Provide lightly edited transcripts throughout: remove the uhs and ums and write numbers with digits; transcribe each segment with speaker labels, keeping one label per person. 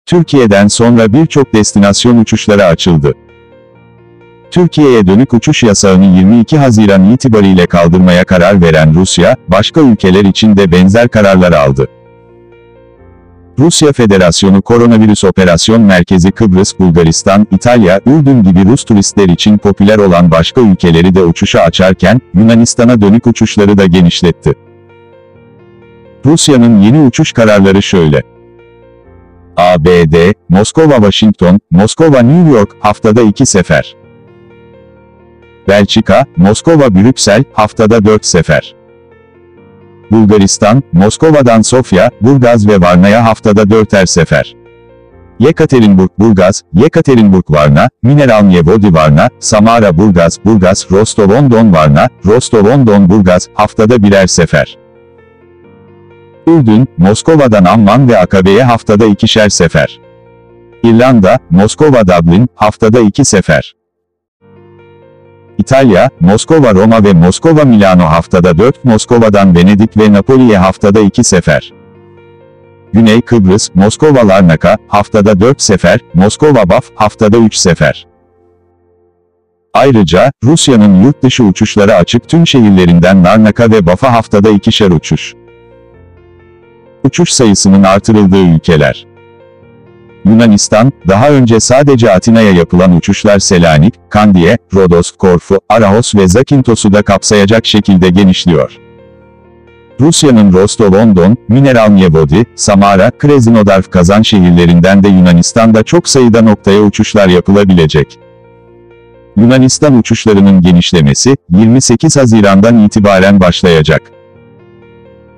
Speaker 1: Türkiye'den sonra birçok destinasyon uçuşları açıldı. Türkiye'ye dönük uçuş yasağını 22 Haziran itibariyle kaldırmaya karar veren Rusya, başka ülkeler için de benzer kararlar aldı. Rusya Federasyonu Koronavirüs Operasyon Merkezi Kıbrıs, Bulgaristan, İtalya, Ürdün gibi Rus turistler için popüler olan başka ülkeleri de uçuşa açarken, Yunanistan'a dönük uçuşları da genişletti. Rusya'nın yeni uçuş kararları şöyle. ABD, Moskova-Washington, Moskova-New York, haftada 2 sefer. Belçika, Moskova-Brüksel, haftada 4 sefer. Bulgaristan, Moskova'dan Sofya, Burgaz ve Varna'ya haftada 4'er sefer. Yekaterinburg-Burgaz, Yekaterinburg-Varna, Mineralnie-Vodi-Varna, Samara-Burgaz, Burgaz, Rostov-on-Don-Varna, Rostov-on-Don-Burgaz, haftada 1'er sefer. Ürdün, Moskova'dan Amman ve Akabe'ye haftada 2'şer sefer. İrlanda, Moskova-Dublin, haftada 2 sefer. İtalya, Moskova-Roma ve Moskova-Milano haftada 4, Moskova'dan Venedik ve Napoli'ye haftada 2 sefer. Güney Kıbrıs, Moskova-Larnaca, haftada 4 sefer, Moskova-Baf, haftada 3 sefer. Ayrıca, Rusya'nın yurt dışı uçuşları açık tüm şehirlerinden Larnaca ve Baf'a haftada 2'şer uçuş. Uçuş sayısının artırıldığı ülkeler. Yunanistan, daha önce sadece Atina'ya yapılan uçuşlar Selanik, Kandiye, Rodos, Korfu, Arahos ve Zakintos'u da kapsayacak şekilde genişliyor. Rusya'nın Rostov-on-Don, Mineralnie-Vodi, Samara, Krasnodar, Kazan şehirlerinden de Yunanistan'da çok sayıda noktaya uçuşlar yapılabilecek. Yunanistan uçuşlarının genişlemesi, 28 Haziran'dan itibaren başlayacak.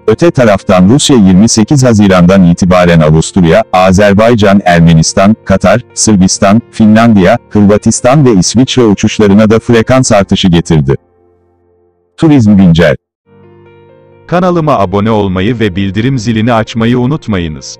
Speaker 1: Öte taraftan Rusya 28 Haziran'dan itibaren Avusturya, Azerbaycan, Ermenistan, Katar, Sırbistan, Finlandiya, Hırvatistan ve İsviçre uçuşlarına da frekans artışı getirdi. Turizm Güncel.
Speaker 2: Kanalıma abone olmayı ve bildirim zilini açmayı unutmayınız.